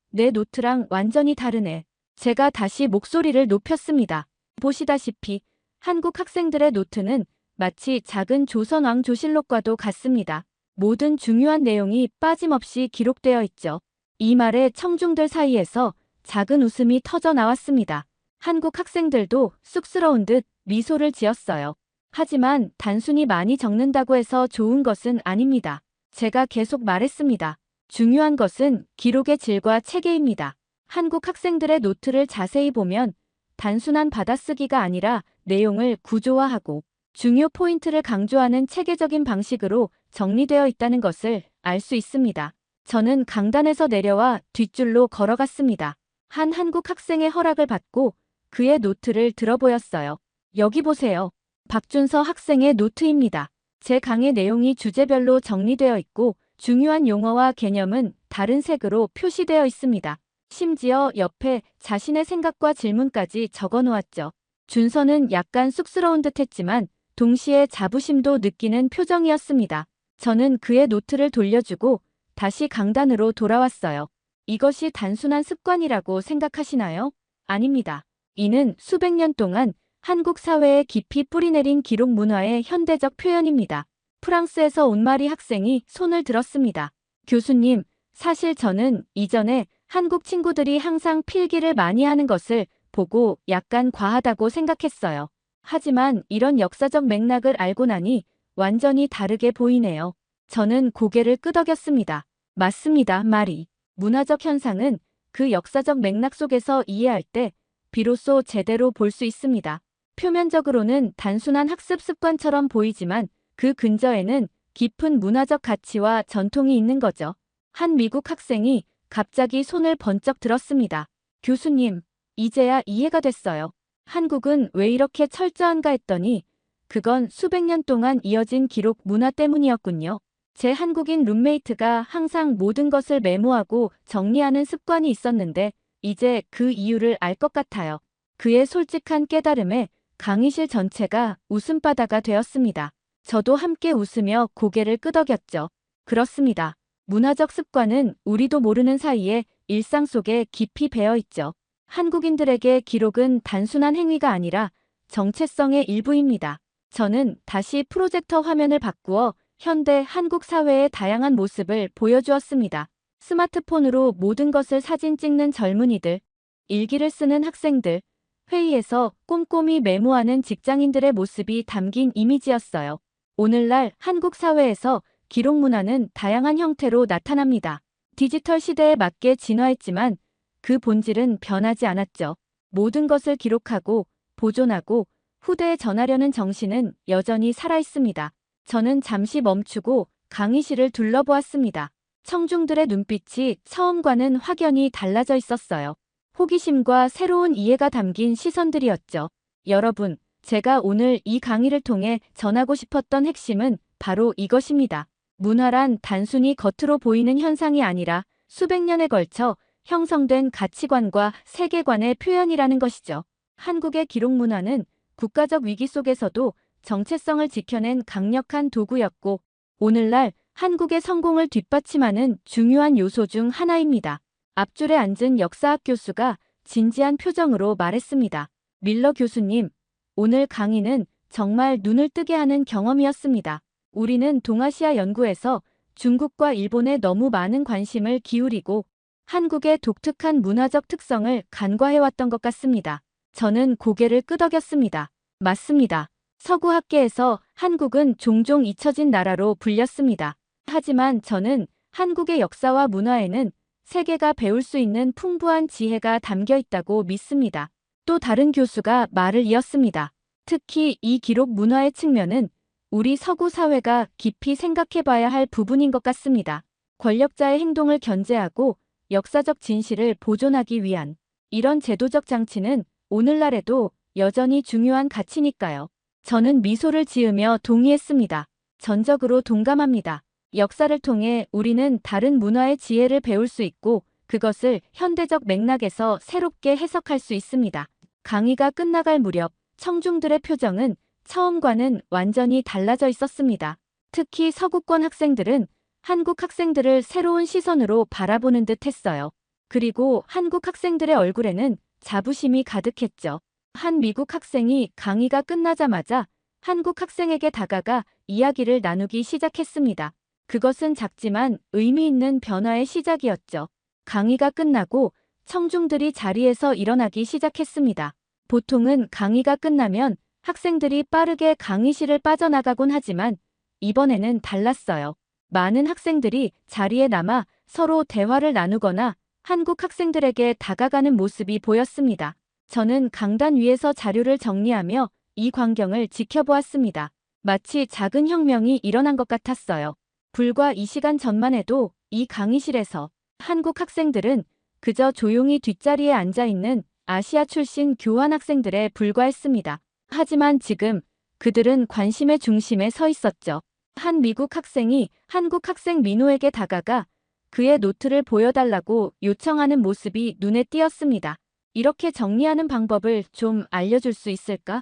내 노트랑 완전히 다르네. 제가 다시 목소리를 높였습니다. 보시다시피 한국 학생들의 노트는 마치 작은 조선 왕조실록과도 같습니다. 모든 중요한 내용이 빠짐없이 기록되어 있죠. 이 말에 청중들 사이에서 작은 웃음이 터져 나왔습니다. 한국 학생들도 쑥스러운 듯 미소를 지었어요. 하지만 단순히 많이 적는다고 해서 좋은 것은 아닙니다. 제가 계속 말했습니다. 중요한 것은 기록의 질과 체계입니다. 한국 학생들의 노트를 자세히 보면 단순한 받아쓰기가 아니라 내용을 구조화하고 중요 포인트를 강조하는 체계적인 방식으로 정리되어 있다는 것을 알 수 있습니다. 저는 강단에서 내려와 뒷줄로 걸어갔습니다. 한 한국 학생의 허락을 받고 그의 노트를 들어보였어요. 여기 보세요. 박준서 학생의 노트입니다. 제 강의 내용이 주제별로 정리되어 있고 중요한 용어와 개념은 다른 색으로 표시되어 있습니다. 심지어 옆에 자신의 생각과 질문까지 적어 놓았죠. 준서는 약간 쑥스러운 듯 했지만 동시에 자부심도 느끼는 표정이었습니다. 저는 그의 노트를 돌려주고 다시 강단으로 돌아왔어요. 이것이 단순한 습관이라고 생각하시나요? 아닙니다. 이는 수백 년 동안 한국 사회에 깊이 뿌리내린 기록 문화의 현대적 표현입니다. 프랑스에서 온 마리 학생이 손을 들었습니다. 교수님, 사실 저는 이전에 한국 친구들이 항상 필기를 많이 하는 것을 보고 약간 과하다고 생각했어요. 하지만 이런 역사적 맥락을 알고 나니 완전히 다르게 보이네요. 저는 고개를 끄덕였습니다. 맞습니다, 마리. 문화적 현상은 그 역사적 맥락 속에서 이해할 때 비로소 제대로 볼 수 있습니다. 표면적으로는 단순한 학습 습관처럼 보이지만 그 근저에는 깊은 문화적 가치와 전통이 있는 거죠. 한 미국 학생이 갑자기 손을 번쩍 들었습니다. 교수님, 이제야 이해가 됐어요. 한국은 왜 이렇게 철저한가 했더니 그건 수백 년 동안 이어진 기록 문화 때문이었군요. 제 한국인 룸메이트가 항상 모든 것을 메모하고 정리하는 습관이 있었는데 이제 그 이유를 알 것 같아요. 그의 솔직한 깨달음에 강의실 전체가 웃음바다가 되었습니다. 저도 함께 웃으며 고개를 끄덕였죠. 그렇습니다. 문화적 습관은 우리도 모르는 사이에 일상 속에 깊이 배어 있죠. 한국인들에게 기록은 단순한 행위가 아니라 정체성의 일부입니다. 저는 다시 프로젝터 화면을 바꾸어 현대 한국 사회의 다양한 모습을 보여주었습니다. 스마트폰으로 모든 것을 사진 찍는 젊은이들, 일기를 쓰는 학생들, 회의에서 꼼꼼히 메모하는 직장인들의 모습이 담긴 이미지였어요. 오늘날 한국 사회에서 기록 문화는 다양한 형태로 나타납니다. 디지털 시대에 맞게 진화했지만 그 본질은 변하지 않았죠. 모든 것을 기록하고 보존하고 후대에 전하려는 정신은 여전히 살아있습니다. 저는 잠시 멈추고 강의실을 둘러보았습니다. 청중들의 눈빛이 처음과는 확연히 달라져 있었어요. 호기심과 새로운 이해가 담긴 시선들이었죠. 여러분, 제가 오늘 이 강의를 통해 전하고 싶었던 핵심은 바로 이것입니다. 문화란 단순히 겉으로 보이는 현상이 아니라 수백 년에 걸쳐 형성된 가치관과 세계관의 표현이라는 것이죠. 한국의 기록 문화는 국가적 위기 속에서도 정체성을 지켜낸 강력한 도구였고 오늘날 한국의 성공을 뒷받침하는 중요한 요소 중 하나입니다. 앞줄에 앉은 역사학 교수가 진지한 표정으로 말했습니다. 밀러 교수님, 오늘 강의는 정말 눈을 뜨게 하는 경험이었습니다. 우리는 동아시아 연구에서 중국과 일본에 너무 많은 관심을 기울이고 한국의 독특한 문화적 특성을 간과해왔던 것 같습니다. 저는 고개를 끄덕였습니다. 맞습니다. 서구학계에서 한국은 종종 잊혀진 나라로 불렸습니다. 하지만 저는 한국의 역사와 문화에는 세계가 배울 수 있는 풍부한 지혜가 담겨 있다고 믿습니다. 또 다른 교수가 말을 이었습니다. 특히 이 기록 문화의 측면은 우리 서구 사회가 깊이 생각해봐야 할 부분인 것 같습니다. 권력자의 행동을 견제하고 역사적 진실을 보존하기 위한 이런 제도적 장치는 오늘날에도 여전히 중요한 가치니까요. 저는 미소를 지으며 동의했습니다. 전적으로 동감합니다. 역사를 통해 우리는 다른 문화의 지혜를 배울 수 있고 그것을 현대적 맥락에서 새롭게 해석할 수 있습니다. 강의가 끝나갈 무렵 청중들의 표정은 처음과는 완전히 달라져 있었습니다. 특히 서구권 학생들은 한국 학생들을 새로운 시선으로 바라보는 듯 했어요. 그리고 한국 학생들의 얼굴에는 자부심이 가득했죠. 한 미국 학생이 강의가 끝나자마자 한국 학생에게 다가가 이야기를 나누기 시작했습니다. 그것은 작지만 의미 있는 변화의 시작이었죠. 강의가 끝나고 청중들이 자리에서 일어나기 시작했습니다. 보통은 강의가 끝나면 학생들이 빠르게 강의실을 빠져나가곤 하지만 이번에는 달랐어요. 많은 학생들이 자리에 남아 서로 대화를 나누거나 한국 학생들에게 다가가는 모습이 보였습니다. 저는 강단 위에서 자료를 정리하며 이 광경을 지켜보았습니다. 마치 작은 혁명이 일어난 것 같았어요. 불과 2시간 전만 해도 이 강의실에서 한국 학생들은 그저 조용히 뒷자리에 앉아 있는 아시아 출신 교환 학생들에 불과했습니다. 하지만 지금 그들은 관심의 중심에 서 있었죠. 한 미국 학생이 한국 학생 민호에게 다가가 그의 노트를 보여달라고 요청하는 모습이 눈에 띄었습니다. 이렇게 정리하는 방법을 좀 알려줄 수 있을까?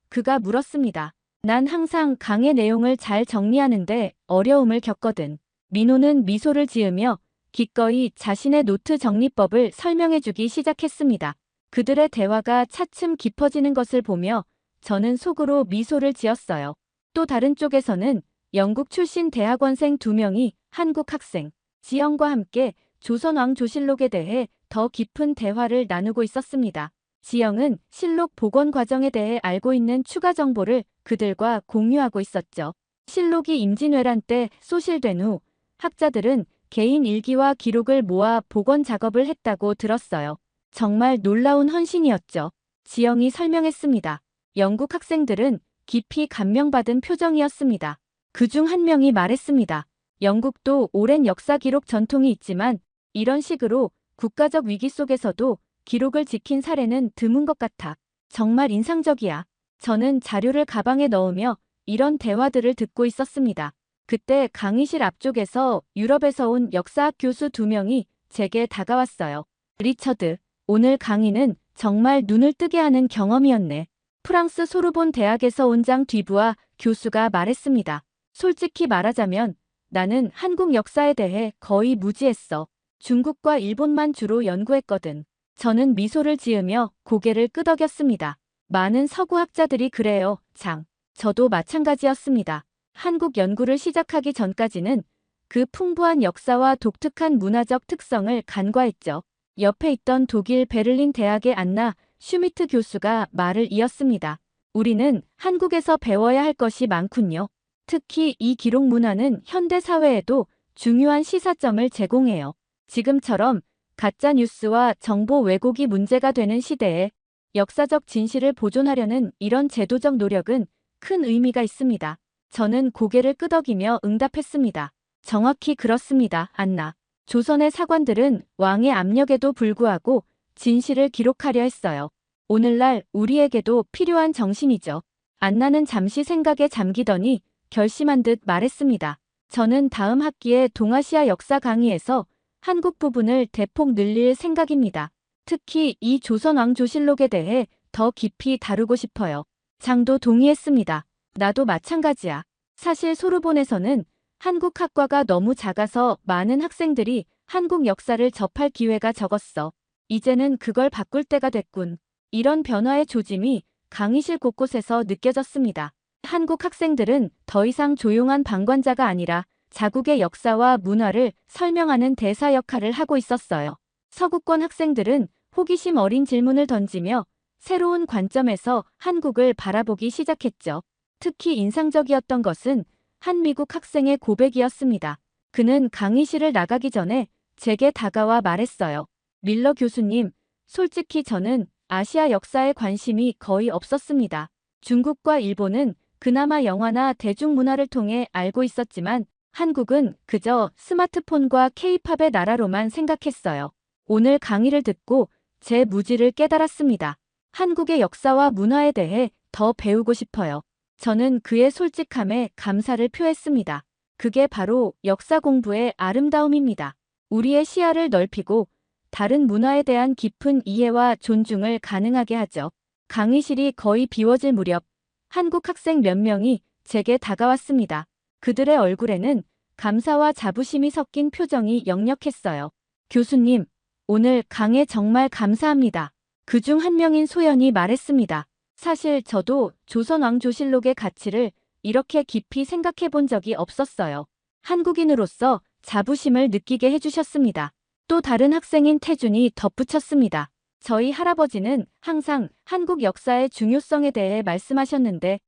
그가 물었습니다. 난 항상 강의 내용을 잘 정리하는데 어려움을 겪거든. 민호는 미소를 지으며 기꺼이 자신의 노트 정리법을 설명해주기 시작했습니다. 그들의 대화가 차츰 깊어지는 것을 보며 저는 속으로 미소를 지었어요. 또 다른 쪽에서는 영국 출신 대학원생 2명이 한국 학생 지영과 함께 조선왕조실록에 대해 더 깊은 대화를 나누고 있었습니다. 지영은 실록 복원 과정에 대해 알고 있는 추가 정보를 그들과 공유하고 있었죠. 실록이 임진왜란 때 소실된 후 학자들은 개인 일기와 기록을 모아 복원 작업을 했다고 들었어요. 정말 놀라운 헌신이었죠. 지영이 설명했습니다. 영국 학생들은 깊이 감명받은 표정이었습니다. 그중 한 명이 말했습니다. 영국도 오랜 역사 기록 전통이 있지만 이런 식으로 국가적 위기 속에서도 기록을 지킨 사례는 드문 것 같아. 정말 인상적이야. 저는 자료를 가방에 넣으며 이런 대화들을 듣고 있었습니다. 그때 강의실 앞쪽에서 유럽에서 온 역사학 교수 2명이 제게 다가왔어요. 리처드, 오늘 강의는 정말 눈을 뜨게 하는 경험이었네. 프랑스 소르본 대학에서 온 장 뒤부아 교수가 말했습니다. 솔직히 말하자면 나는 한국 역사에 대해 거의 무지했어. 중국과 일본만 주로 연구했거든. 저는 미소를 지으며 고개를 끄덕였습니다. 많은 서구 학자들이 그래요, 장. 저도 마찬가지였습니다. 한국 연구를 시작하기 전까지는 그 풍부한 역사와 독특한 문화적 특성을 간과했죠. 옆에 있던 독일 베를린 대학의 안나 슈미트 교수가 말을 이었습니다. 우리는 한국에서 배워야 할 것이 많군요. 특히 이 기록 문화는 현대 사회에도 중요한 시사점을 제공해요. 지금처럼 가짜 뉴스와 정보 왜곡이 문제가 되는 시대에 역사적 진실을 보존하려는 이런 제도적 노력은 큰 의미가 있습니다. 저는 고개를 끄덕이며 응답했습니다. 정확히 그렇습니다, 안나. 조선의 사관들은 왕의 압력에도 불구하고 진실을 기록하려 했어요. 오늘날 우리에게도 필요한 정신이죠. 안나는 잠시 생각에 잠기더니 결심한 듯 말했습니다. 저는 다음 학기에 동아시아 역사 강의에서 한국 부분을 대폭 늘릴 생각입니다. 특히 이 조선왕조실록에 대해 더 깊이 다루고 싶어요. 장도 동의했습니다. 나도 마찬가지야. 사실 소르본에서는 한국 학과가 너무 작아서 많은 학생들이 한국 역사를 접할 기회가 적었어. 이제는 그걸 바꿀 때가 됐군. 이런 변화의 조짐이 강의실 곳곳에서 느껴졌습니다. 한국 학생들은 더 이상 조용한 방관자가 아니라 자국의 역사와 문화를 설명하는 대사 역할을 하고 있었어요. 서구권 학생들은 호기심 어린 질문을 던지며 새로운 관점에서 한국을 바라보기 시작했죠. 특히 인상적이었던 것은 한 미국 학생의 고백이었습니다. 그는 강의실을 나가기 전에 제게 다가와 말했어요. 밀러 교수님, 솔직히 저는 아시아 역사에 관심이 거의 없었습니다. 중국과 일본은 그나마 영화나 대중문화를 통해 알고 있었지만 한국은 그저 스마트폰과 케이팝의 나라로만 생각했어요. 오늘 강의를 듣고 제 무지를 깨달았습니다. 한국의 역사와 문화에 대해 더 배우고 싶어요. 저는 그의 솔직함에 감사를 표했습니다. 그게 바로 역사 공부의 아름다움입니다. 우리의 시야를 넓히고 다른 문화에 대한 깊은 이해와 존중을 가능하게 하죠. 강의실이 거의 비워질 무렵 한국 학생 몇 명이 제게 다가왔습니다. 그들의 얼굴에는 감사와 자부심이 섞인 표정이 역력했어요. 교수님, 오늘 강의 정말 감사합니다. 그중 한 명인 소연이 말했습니다. 사실 저도 조선왕조실록의 가치를 이렇게 깊이 생각해 본 적이 없었어요. 한국인으로서 자부심을 느끼게 해주셨습니다. 또 다른 학생인 태준이 덧붙였습니다. 저희 할아버지는 항상 한국 역사의 중요성에 대해 말씀하셨는데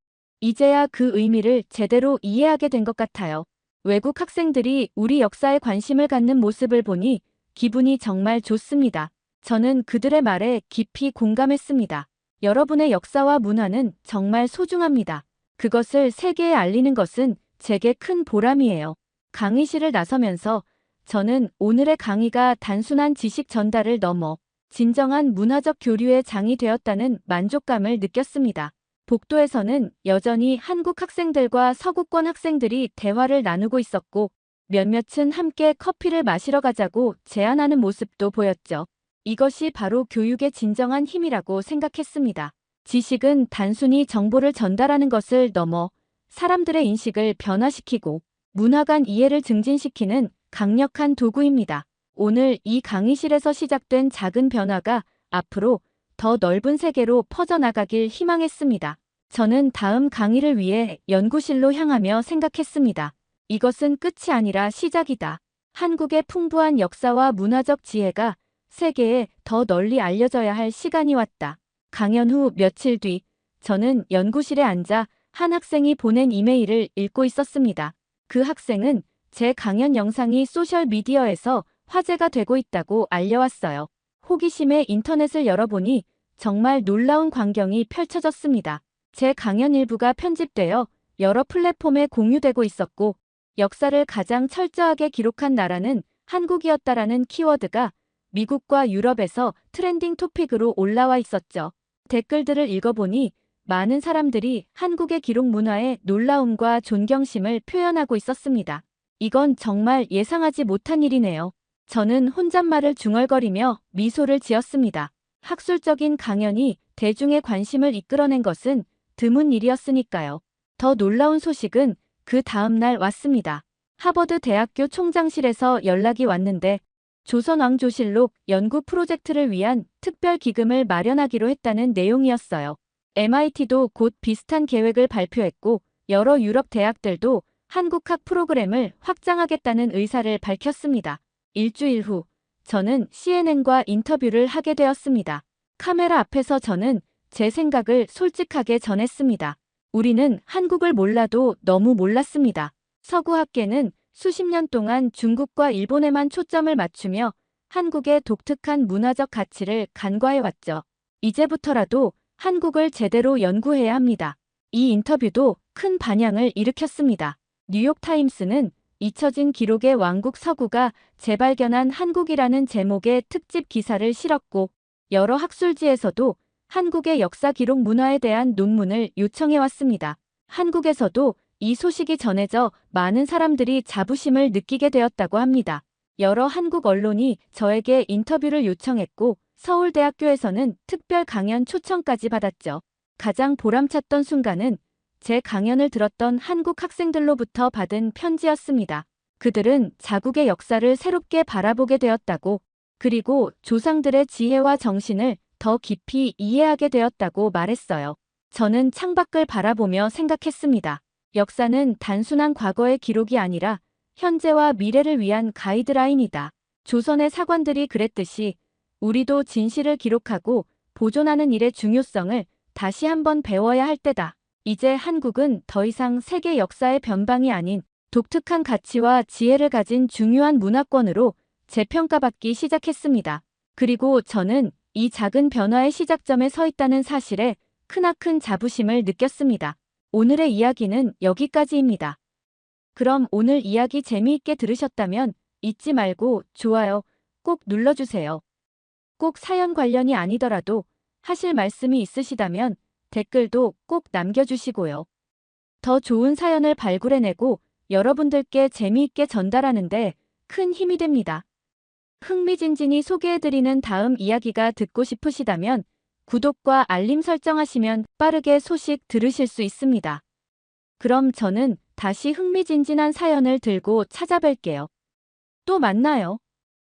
이제야 그 의미를 제대로 이해하게 된 것 같아요. 외국 학생들이 우리 역사에 관심을 갖는 모습을 보니 기분이 정말 좋습니다. 저는 그들의 말에 깊이 공감했습니다. 여러분의 역사와 문화는 정말 소중합니다. 그것을 세계에 알리는 것은 제게 큰 보람이에요. 강의실을 나서면서 저는 오늘의 강의가 단순한 지식 전달을 넘어 진정한 문화적 교류의 장이 되었다는 만족감을 느꼈습니다. 복도에서는 여전히 한국 학생들과 서구권 학생들이 대화를 나누고 있었고 몇몇은 함께 커피를 마시러 가자고 제안하는 모습도 보였죠. 이것이 바로 교육의 진정한 힘이라고 생각했습니다. 지식은 단순히 정보를 전달하는 것을 넘어 사람들의 인식을 변화시키고 문화 간 이해를 증진시키는 강력한 도구입니다. 오늘 이 강의실에서 시작된 작은 변화가 앞으로 더 넓은 세계로 퍼져나가길 희망했습니다. 저는 다음 강의를 위해 연구실로 향하며 생각했습니다. 이것은 끝이 아니라 시작이다. 한국의 풍부한 역사와 문화적 지혜가 세계에 더 널리 알려져야 할 시간이 왔다. 강연 후 며칠 뒤, 저는 연구실에 앉아 한 학생이 보낸 이메일을 읽고 있었습니다. 그 학생은 제 강연 영상이 소셜미디어에서 화제가 되고 있다고 알려왔어요. 호기심에 인터넷을 열어보니 정말 놀라운 광경이 펼쳐졌습니다. 제 강연 일부가 편집되어 여러 플랫폼에 공유되고 있었고, 역사를 가장 철저하게 기록한 나라는 한국이었다라는 키워드가 미국과 유럽에서 트렌딩 토픽으로 올라와 있었죠. 댓글들을 읽어보니 많은 사람들이 한국의 기록 문화에 놀라움과 존경심을 표현하고 있었습니다. 이건 정말 예상하지 못한 일이네요. 저는 혼잣말을 중얼거리며 미소를 지었습니다. 학술적인 강연이 대중의 관심을 이끌어낸 것은 드문 일이었으니까요. 더 놀라운 소식은 그 다음 날 왔습니다. 하버드 대학교 총장실에서 연락이 왔는데 조선왕조실록 연구 프로젝트를 위한 특별 기금을 마련하기로 했다는 내용이었어요. MIT도 곧 비슷한 계획을 발표했고 여러 유럽 대학들도 한국학 프로그램을 확장하겠다는 의사를 밝혔습니다. 일주일 후 저는 CNN과 인터뷰를 하게 되었습니다. 카메라 앞에서 저는 제 생각을 솔직하게 전했습니다. 우리는 한국을 몰라도 너무 몰랐습니다. 서구학계는 수십 년 동안 중국과 일본에만 초점을 맞추며 한국의 독특한 문화적 가치를 간과해왔죠. 이제부터라도 한국을 제대로 연구해야 합니다. 이 인터뷰도 큰 반향을 일으켰습니다. 뉴욕타임스는 잊혀진 기록의 왕국 서구가 재발견한 한국이라는 제목의 특집 기사를 실었고 여러 학술지에서도 한국의 역사 기록 문화에 대한 논문을 요청해왔습니다. 한국에서도 이 소식이 전해져 많은 사람들이 자부심을 느끼게 되었다고 합니다. 여러 한국 언론이 저에게 인터뷰를 요청했고 서울대학교에서는 특별 강연 초청까지 받았죠. 가장 보람찼던 순간은 제 강연을 들었던 한국 학생들로부터 받은 편지였습니다. 그들은 자국의 역사를 새롭게 바라보게 되었다고, 그리고 조상들의 지혜와 정신을 더 깊이 이해하게 되었다고 말했어요. 저는 창밖을 바라보며 생각했습니다. 역사는 단순한 과거의 기록이 아니라 현재와 미래를 위한 가이드라인이다. 조선의 사관들이 그랬듯이 우리도 진실을 기록하고 보존하는 일의 중요성을 다시 한번 배워야 할 때다. 이제 한국은 더 이상 세계 역사의 변방이 아닌 독특한 가치와 지혜를 가진 중요한 문화권으로 재평가받기 시작했습니다. 그리고 저는 이 작은 변화의 시작점에 서 있다는 사실에 크나큰 자부심을 느꼈습니다. 오늘의 이야기는 여기까지입니다. 그럼 오늘 이야기 재미있게 들으셨다면 잊지 말고 좋아요 꼭 눌러주세요. 꼭 사연 관련이 아니더라도 하실 말씀이 있으시다면 댓글도 꼭 남겨주시고요. 더 좋은 사연을 발굴해내고 여러분들께 재미있게 전달하는데 큰 힘이 됩니다. 흥미진진히 소개해드리는 다음 이야기가 듣고 싶으시다면 구독과 알림 설정하시면 빠르게 소식 들으실 수 있습니다. 그럼 저는 다시 흥미진진한 사연을 들고 찾아뵐게요. 또 만나요.